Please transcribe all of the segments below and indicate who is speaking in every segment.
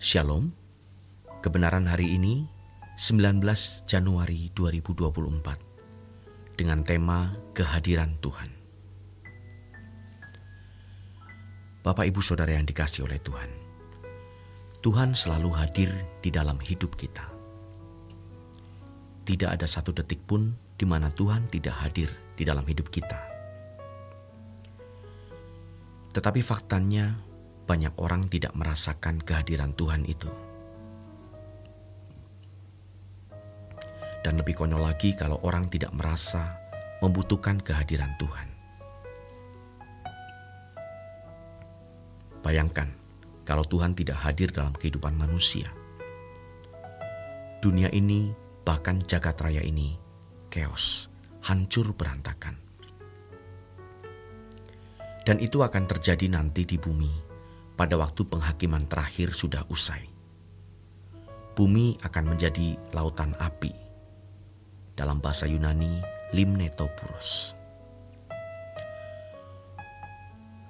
Speaker 1: Shalom, kebenaran hari ini 19 Januari 2024 dengan tema Kehadiran Tuhan. Bapak Ibu Saudara yang dikasihi oleh Tuhan, Tuhan selalu hadir di dalam hidup kita. Tidak ada satu detik pun di mana Tuhan tidak hadir di dalam hidup kita. Tetapi faktanya, banyak orang tidak merasakan kehadiran Tuhan itu. Dan lebih konyol lagi kalau orang tidak merasa membutuhkan kehadiran Tuhan. Bayangkan kalau Tuhan tidak hadir dalam kehidupan manusia. Dunia ini, bahkan jagat raya ini, chaos, hancur berantakan. Dan itu akan terjadi nanti di bumi. Pada waktu penghakiman terakhir sudah usai, bumi akan menjadi lautan api. Dalam bahasa Yunani, limnetopuros.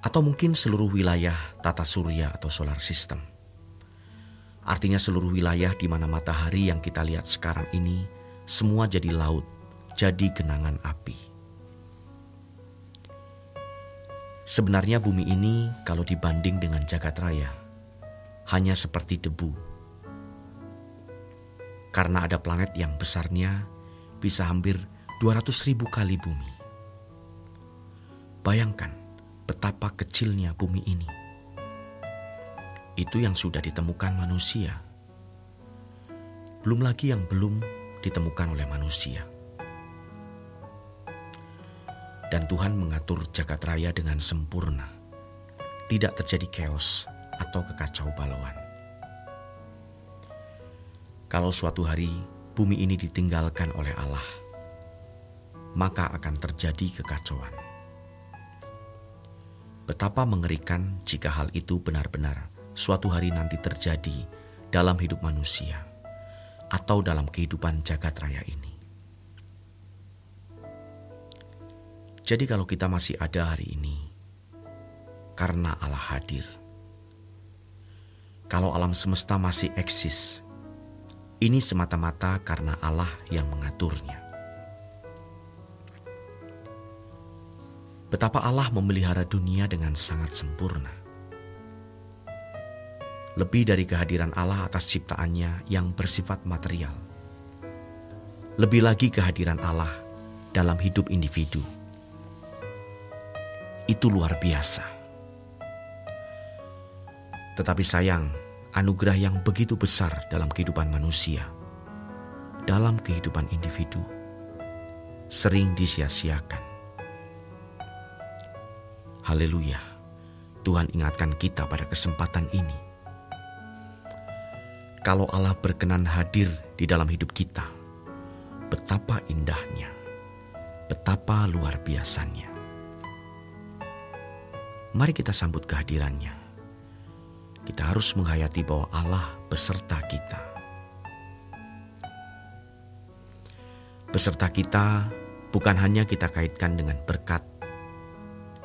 Speaker 1: Atau mungkin seluruh wilayah tata surya atau solar system. Artinya seluruh wilayah di mana matahari yang kita lihat sekarang ini semua jadi laut, jadi genangan api. Sebenarnya bumi ini kalau dibanding dengan jagat raya hanya seperti debu. Karena ada planet yang besarnya bisa hampir 200.000 kali bumi. Bayangkan betapa kecilnya bumi ini. Itu yang sudah ditemukan manusia. Belum lagi yang belum ditemukan oleh manusia. Dan Tuhan mengatur jagat raya dengan sempurna. Tidak terjadi chaos atau kekacau balauan. Kalau suatu hari bumi ini ditinggalkan oleh Allah, maka akan terjadi kekacauan. Betapa mengerikan jika hal itu benar-benar suatu hari nanti terjadi dalam hidup manusia atau dalam kehidupan jagat raya ini. Jadi kalau kita masih ada hari ini, karena Allah hadir. Kalau alam semesta masih eksis, ini semata-mata karena Allah yang mengaturnya. Betapa Allah memelihara dunia dengan sangat sempurna. Lebih dari kehadiran Allah atas ciptaannya yang bersifat material. Lebih lagi kehadiran Allah dalam hidup individu. Itu luar biasa. Tetapi sayang, anugerah yang begitu besar dalam kehidupan manusia, dalam kehidupan individu, sering disia-siakan. Haleluya, Tuhan ingatkan kita pada kesempatan ini. Kalau Allah berkenan hadir di dalam hidup kita, betapa indahnya, betapa luar biasanya. Mari kita sambut kehadirannya. Kita harus menghayati bahwa Allah beserta kita. Beserta kita bukan hanya kita kaitkan dengan berkat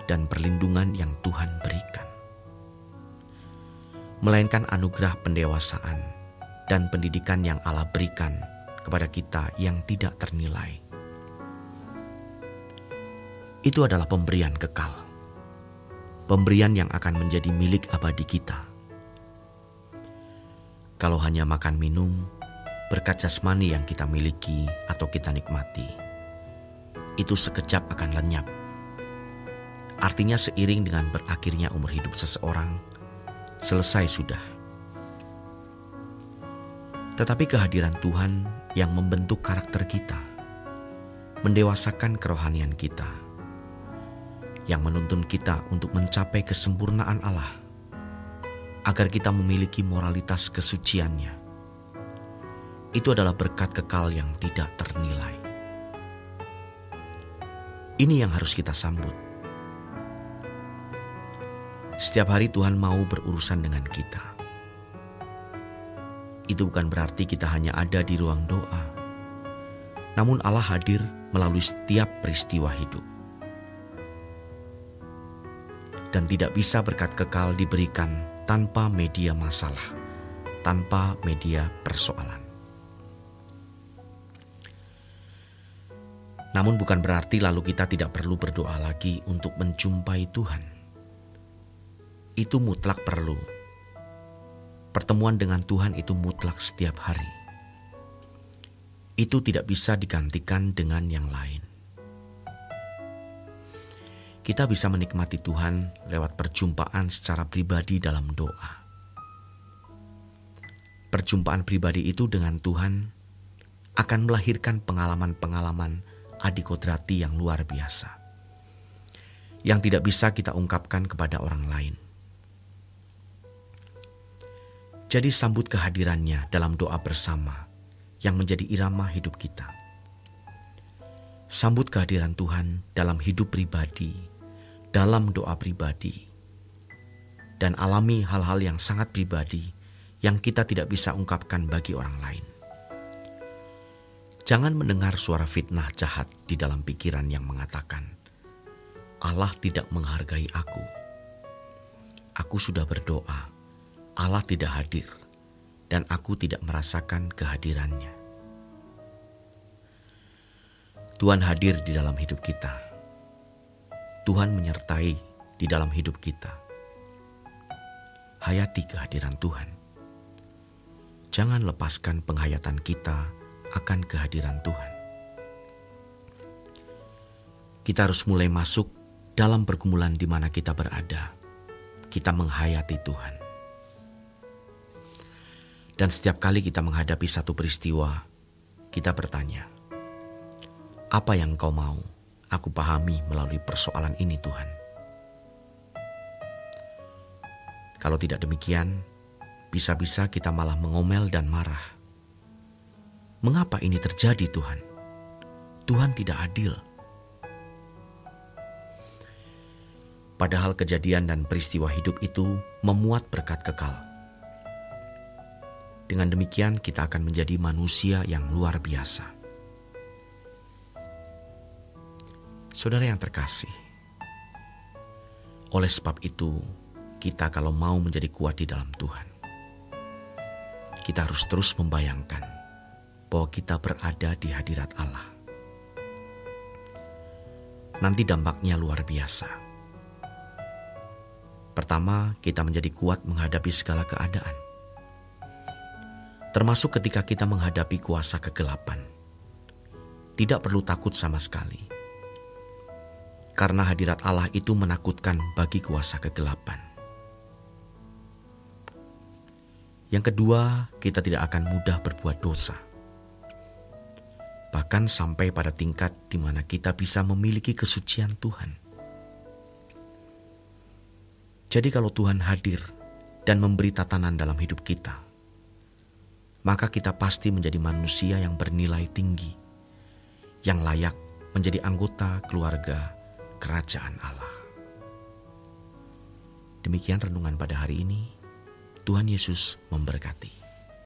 Speaker 1: dan perlindungan yang Tuhan berikan, melainkan anugerah pendewasaan dan pendidikan yang Allah berikan kepada kita yang tidak ternilai. Itu adalah pemberian kekal. Pemberian yang akan menjadi milik abadi kita. Kalau hanya makan minum, berkat jasmani yang kita miliki atau kita nikmati, itu sekejap akan lenyap. Artinya seiring dengan berakhirnya umur hidup seseorang, selesai sudah. Tetapi kehadiran Tuhan yang membentuk karakter kita, mendewasakan kerohanian kita, yang menuntun kita untuk mencapai kesempurnaan Allah, agar kita memiliki moralitas kesuciannya. Itu adalah berkat kekal yang tidak ternilai. Ini yang harus kita sambut. Setiap hari Tuhan mau berurusan dengan kita. Itu bukan berarti kita hanya ada di ruang doa. Namun Allah hadir melalui setiap peristiwa hidup. Dan tidak bisa berkat kekal diberikan tanpa media masalah, tanpa media persoalan. Namun bukan berarti lalu kita tidak perlu berdoa lagi untuk menjumpai Tuhan. Itu mutlak perlu. Pertemuan dengan Tuhan itu mutlak setiap hari. Itu tidak bisa digantikan dengan yang lain. Kita bisa menikmati Tuhan lewat perjumpaan secara pribadi dalam doa. Perjumpaan pribadi itu dengan Tuhan akan melahirkan pengalaman-pengalaman adikodrati yang luar biasa, yang tidak bisa kita ungkapkan kepada orang lain. Jadi sambut kehadirannya dalam doa bersama yang menjadi irama hidup kita. Sambut kehadiran Tuhan dalam hidup pribadi, dalam doa pribadi, dan alami hal-hal yang sangat pribadi yang kita tidak bisa ungkapkan bagi orang lain. Jangan mendengar suara fitnah jahat di dalam pikiran yang mengatakan, Allah tidak menghargai aku. Aku sudah berdoa, Allah tidak hadir, dan aku tidak merasakan kehadirannya. Tuhan hadir di dalam hidup kita. Tuhan menyertai di dalam hidup kita. Hayati kehadiran Tuhan. Jangan lepaskan penghayatan kita akan kehadiran Tuhan. Kita harus mulai masuk dalam pergumulan di mana kita berada. Kita menghayati Tuhan. Dan setiap kali kita menghadapi satu peristiwa, kita bertanya, apa yang Engkau mau aku pahami melalui persoalan ini, Tuhan? Kalau tidak demikian, bisa-bisa kita malah mengomel dan marah. Mengapa ini terjadi, Tuhan? Tuhan tidak adil. Padahal kejadian dan peristiwa hidup itu memuat berkat kekal. Dengan demikian kita akan menjadi manusia yang luar biasa. Saudara yang terkasih, oleh sebab itu kita kalau mau menjadi kuat di dalam Tuhan, kita harus terus membayangkan bahwa kita berada di hadirat Allah. Nanti dampaknya luar biasa. Pertama, kita menjadi kuat menghadapi segala keadaan. Termasuk ketika kita menghadapi kuasa kegelapan. Tidak perlu takut sama sekali. Karena hadirat Allah itu menakutkan bagi kuasa kegelapan. Yang kedua, kita tidak akan mudah berbuat dosa. Bahkan sampai pada tingkat di mana kita bisa memiliki kesucian Tuhan. Jadi kalau Tuhan hadir dan memberi tatanan dalam hidup kita, maka kita pasti menjadi manusia yang bernilai tinggi, yang layak menjadi anggota keluarga kerajaan Allah. Demikian renungan pada hari ini. Tuhan Yesus memberkati.